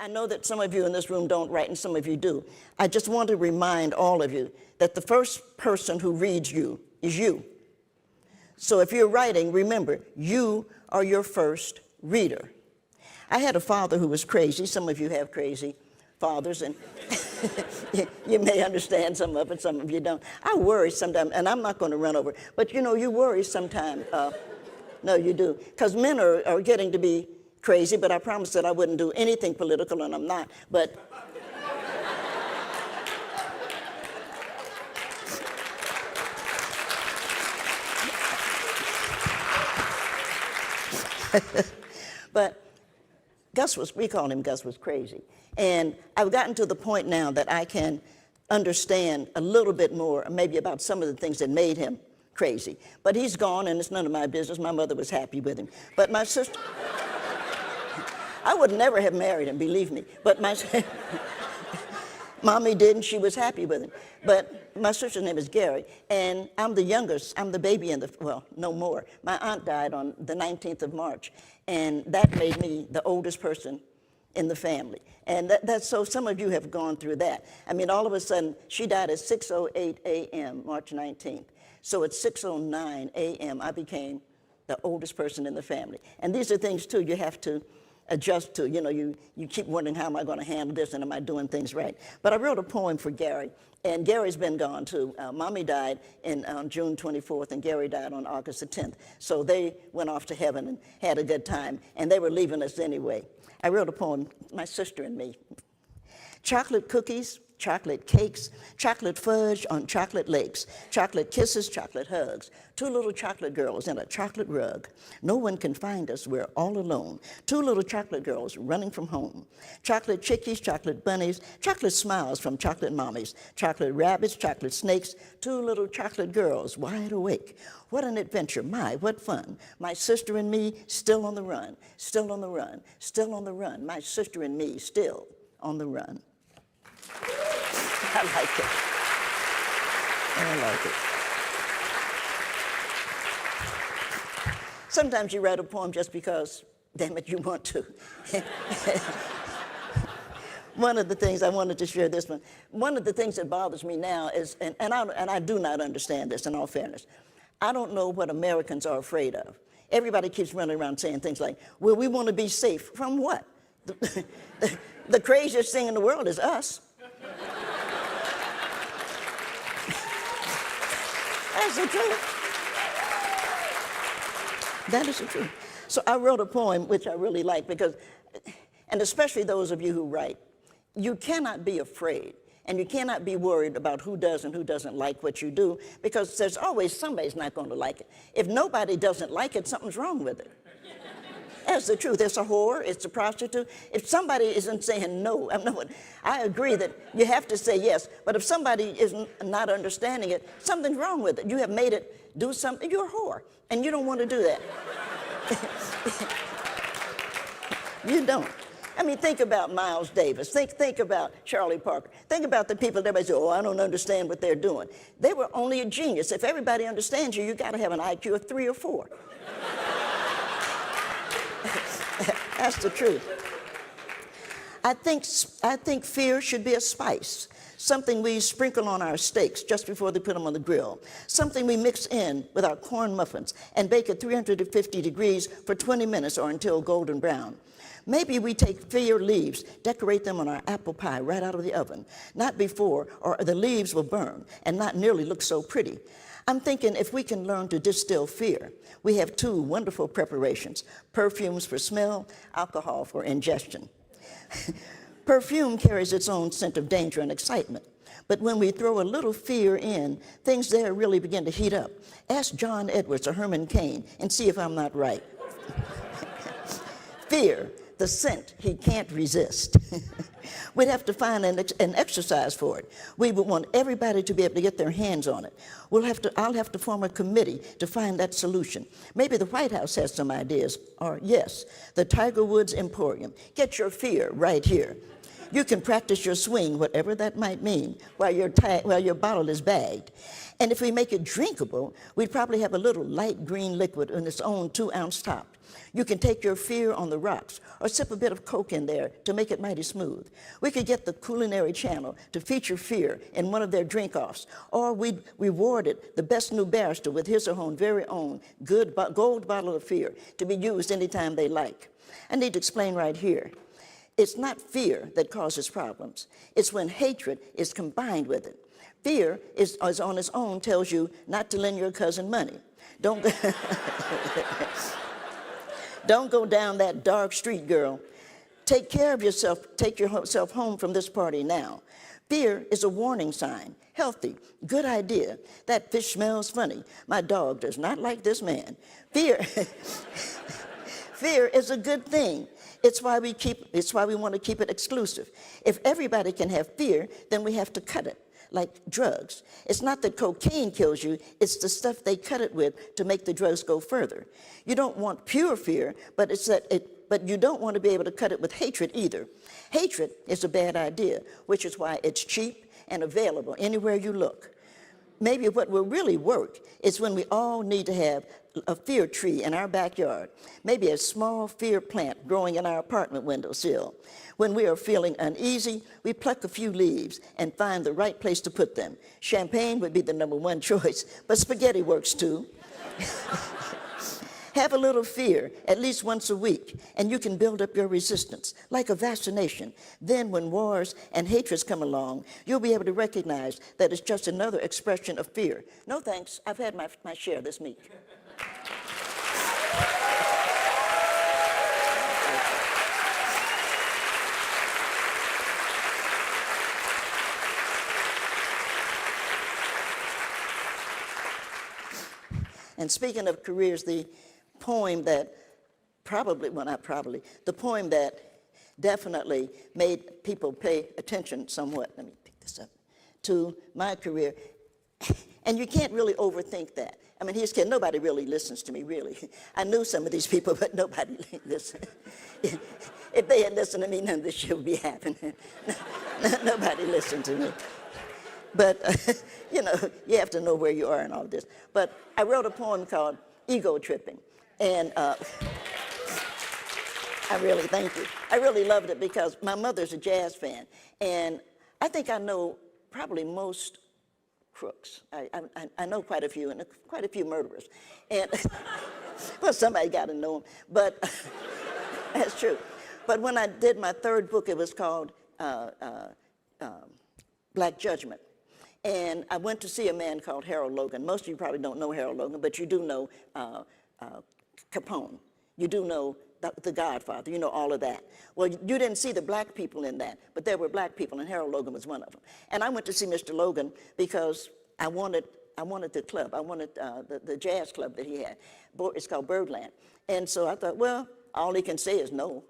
I know that some of you in this room don't write and some of you do. I just want to remind all of you that the first person who reads you is you. So if you're writing, remember, you are your first reader. I had a father who was crazy. Some of you have crazy fathers, and you may understand some of it, some of you don't. I worry sometimes, and I'm not going to run over, but you know, you worry sometimes. No, you do, because men are getting to be crazy, but I promised that I wouldn't do anything political, and I'm not, but but Gus was, we call him Gus was crazy. And I've gotten to the point now that I can understand a little bit more, maybe about some of the things that made him crazy. But he's gone, and it's none of my business. My mother was happy with him. But my sister, I would never have married him, believe me. But my mommy did, and she was happy with him. But my sister's name is Gary, and I'm the youngest. I'm the baby in the, well, no more. My aunt died on the 19th of March, and that made me the oldest person in the family. And that's so some of you have gone through that. I mean, all of a sudden, she died at 6:08 a.m., March 19th. So at 6:09 a.m., I became the oldest person in the family. And these are things, too, you have to adjust to. You know, you keep wondering, how am I going to handle this, and am I doing things right? But I wrote a poem for Gary, and Gary's been gone, too. Mommy died on June 24th, and Gary died on August the 10th. So they went off to heaven and had a good time, and they were leaving us anyway. I wrote a poem, My Sister and Me. Chocolate cookies, chocolate cakes, chocolate fudge on chocolate lakes, chocolate kisses, chocolate hugs, two little chocolate girls in a chocolate rug. No one can find us, we're all alone. Two little chocolate girls running from home. Chocolate chickies, chocolate bunnies, chocolate smiles from chocolate mommies, chocolate rabbits, chocolate snakes, two little chocolate girls wide awake. What an adventure, my, what fun. My sister and me still on the run, still on the run, still on the run. My sister and me still on the run. I like it. I like it. Sometimes you write a poem just because, damn it, you want to. One of the things I wanted to share this one of the things that bothers me now is, and I do not understand this in all fairness, I don't know what Americans are afraid of. Everybody keeps running around saying things like, well, we want to be safe. From what? The craziest thing in the world is us. That's the truth. That is the truth. So I wrote a poem which I really like because, and especially those of you who write, you cannot be afraid and you cannot be worried about who does and who doesn't like what you do, because there's always somebody's not going to like it. If nobody doesn't like it, something's wrong with it. That's the truth. It's a whore, it's a prostitute. If somebody isn't saying no, I agree that you have to say yes, but if somebody is not understanding it, something's wrong with it. You have made it do something, you're a whore, and you don't want to do that. You don't. I mean, think about Miles Davis. Think about Charlie Parker. Think about the people that everybody say, oh, I don't understand what they're doing. They were only a genius. If everybody understands you, you got to have an IQ of 3 or 4. That's the truth. I think fear should be a spice, something we sprinkle on our steaks just before they put them on the grill, something we mix in with our corn muffins and bake at 350 degrees for 20 minutes or until golden brown. Maybe we take fear leaves, decorate them on our apple pie right out of the oven, not before, or the leaves will burn and not nearly look so pretty. I'm thinking if we can learn to distill fear, we have 2 wonderful preparations: perfumes for smell, alcohol for ingestion. Perfume carries its own scent of danger and excitement, but when we throw a little fear in, things there really begin to heat up. Ask John Edwards or Herman Cain and see if I'm not right. Fear, the scent he can't resist. We'd have to find an exercise for it. We would want everybody to be able to get their hands on it. I'll have to form a committee to find that solution. Maybe the White House has some ideas, or yes, the Tiger Woods Emporium. Get your fear right here. You can practice your swing, whatever that might mean, while your bottle is bagged. And if we make it drinkable, we'd probably have a little light green liquid in its own 2-ounce top. You can take your fear on the rocks or sip a bit of Coke in there to make it mighty smooth. We could get the Culinary Channel to feature fear in one of their drink-offs, or we'd rewarded the best new barrister with his or her very own gold bottle of fear to be used anytime they like. I need to explain right here. It's not fear that causes problems. It's when hatred is combined with it. Fear is on its own tells you not to lend your cousin money. Don't go down that dark street, girl. Take care of yourself. Take yourself home from this party now. Fear is a warning sign. Healthy, good idea. That fish smells funny. My dog does not like this man. Fear, fear is a good thing. It's why we want to keep it exclusive. If everybody can have fear, then we have to cut it, like drugs. It's not that cocaine kills you, it's the stuff they cut it with to make the drugs go further. You don't want pure fear, but you don't want to be able to cut it with hatred either. Hatred is a bad idea, which is why it's cheap and available anywhere you look. Maybe what will really work is when we all need to have a fear tree in our backyard, maybe a small fear plant growing in our apartment windowsill. When we are feeling uneasy, we pluck a few leaves and find the right place to put them. Champagne would be the #1 choice, but spaghetti works too. Have a little fear at least once a week, and you can build up your resistance, like a vaccination. Then when wars and hatreds come along, you'll be able to recognize that it's just another expression of fear. No thanks, I've had my share this week. And speaking of careers, the poem that the poem that definitely made people pay attention somewhat, let me pick this up, to my career, and you can't really overthink that. I mean, here's kid, nobody really listens to me, really. I knew some of these people, but nobody listened. If they had listened to me, none of this shit would be happening. Nobody listened to me. But, you have to know where you are in all this. But I wrote a poem called Ego Tripping. And I really, thank you. I really loved it because my mother's a jazz fan. And I think I know probably most crooks. I know quite a few, and quite a few murderers. And, well, somebody got to know them. But that's true. But when I did my third book, it was called Black Judgment. And I went to see a man called Harold Logan. Most of you probably don't know Harold Logan, but you do know Capone. You do know the Godfather. You know all of that. Well, you didn't see the black people in that, but there were black people, and Harold Logan was one of them. And I went to see Mr. Logan because I wanted the club. I wanted the jazz club that he had. It's called Birdland. And so I thought, well, all he can say is no.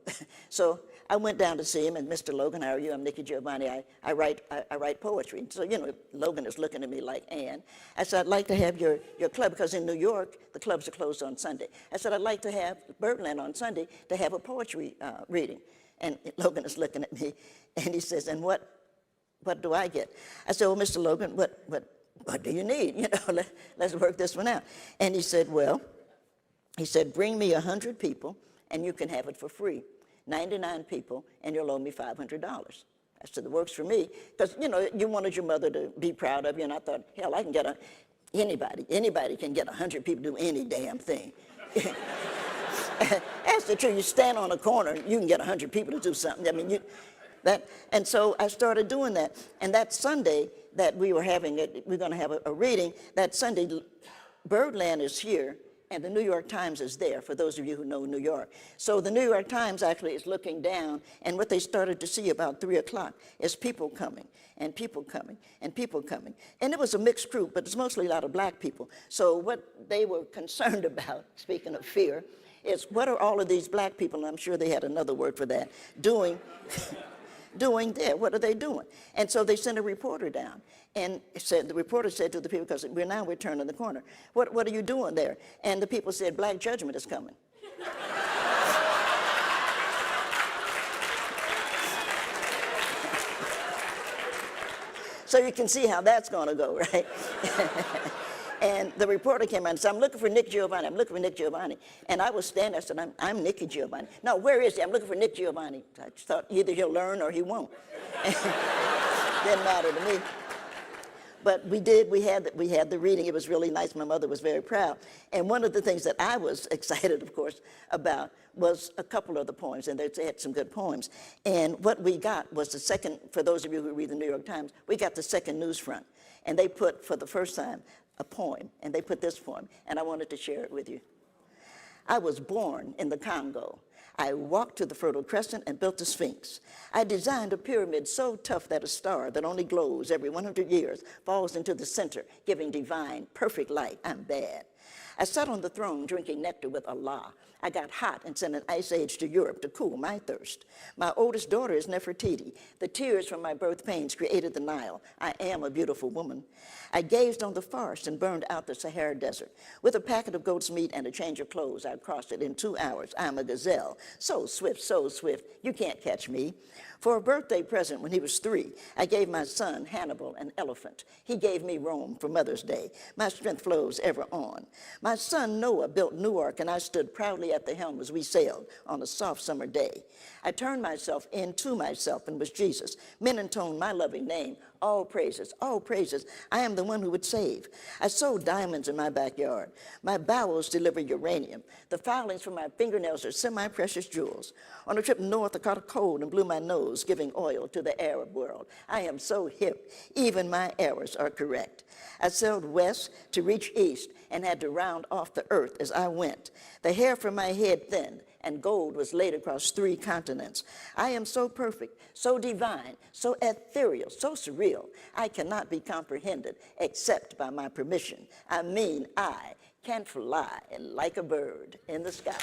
So I went down to see him, and Mr. Logan, how are you? I'm NIKKI GIOVANNI. I write poetry. So, Logan is looking at me like, Ann. I said, I'd like to have your club, because in New York, the clubs are closed on Sunday. I said, I'd like to have Birdland on Sunday to have a poetry reading. And Logan is looking at me, and he says, and what do I get? I said, well, Mr. Logan, what do you need? Let's work this one out. And he said, bring me 100 people, and you can have it for free. 99 people, and you'll owe me $500. I said, it works for me, because, you wanted your mother to be proud of you, and I thought, hell, I can get anybody can get 100 people to do any damn thing. That's the truth. You stand on a corner, you can get 100 people to do something. I mean, and so I started doing that. And that Sunday that we're going to have a reading, that Sunday, Birdland is here, and the New York Times is there, for those of you who know New York. So the New York Times actually is looking down, and what they started to see about 3 o'clock is people coming, and people coming, and people coming. And it was a mixed group, but it's mostly a lot of black people. So what they were concerned about, speaking of fear, is what are all of these black people, and I'm sure they had another word for that, doing there? What are they doing? And so they sent a reporter down, and the reporter said to the people, because we're turning the corner, what are you doing there? And the people said, Black Judgment is coming. So you can see how that's going to go, right? And the reporter came out and said, I'm looking for Nick Giovanni. I'm looking for Nick Giovanni. And I was standing there and said, I'm NIKKI Giovanni. No, where is he? I'm looking for Nick Giovanni. I just thought either he'll learn or he won't. Didn't matter to me. But we had the reading. It was really nice. My mother was very proud. And one of the things that I was excited, of course, about was a couple of the poems, and they had some good poems. And what we got was the second, for those of you who read the New York Times, we got the second news front. And they put, for the first time, a poem, and they put this poem, and I wanted to share it with you. I was born in the Congo. I walked to the Fertile Crescent and built the Sphinx. I designed a pyramid so tough that a star that only glows every 100 years falls into the center, giving divine, perfect light. I'm bad. I sat on the throne drinking nectar with Allah. I got hot and sent an ice age to Europe to cool my thirst. My oldest daughter is Nefertiti. The tears from my birth pains created the Nile. I am a beautiful woman. I gazed on the forest and burned out the Sahara Desert. With a packet of goat's meat and a change of clothes, I crossed it in 2 hours. I'm a gazelle, so swift, you can't catch me. For a birthday present when he was 3, I gave my son Hannibal an elephant. He gave me Rome for Mother's Day. My strength flows ever on. My son Noah built Newark, and I stood proudly at the helm as we sailed on a soft summer day. I turned myself into myself and was Jesus. Men intoned my loving name. All praises, I am the one who would save. I sowed diamonds in my backyard. My bowels deliver uranium. The filings from my fingernails are semi-precious jewels. On a trip north, I caught a cold and blew my nose, giving oil to the Arab world. I am so hip, even my errors are correct. I sailed west to reach east and had to round off the earth as I went. The hair from my head thinned, and gold was laid across 3 continents. I am so perfect, so divine, so ethereal, so surreal, I cannot be comprehended except by my permission. I mean, I can fly like a bird in the sky.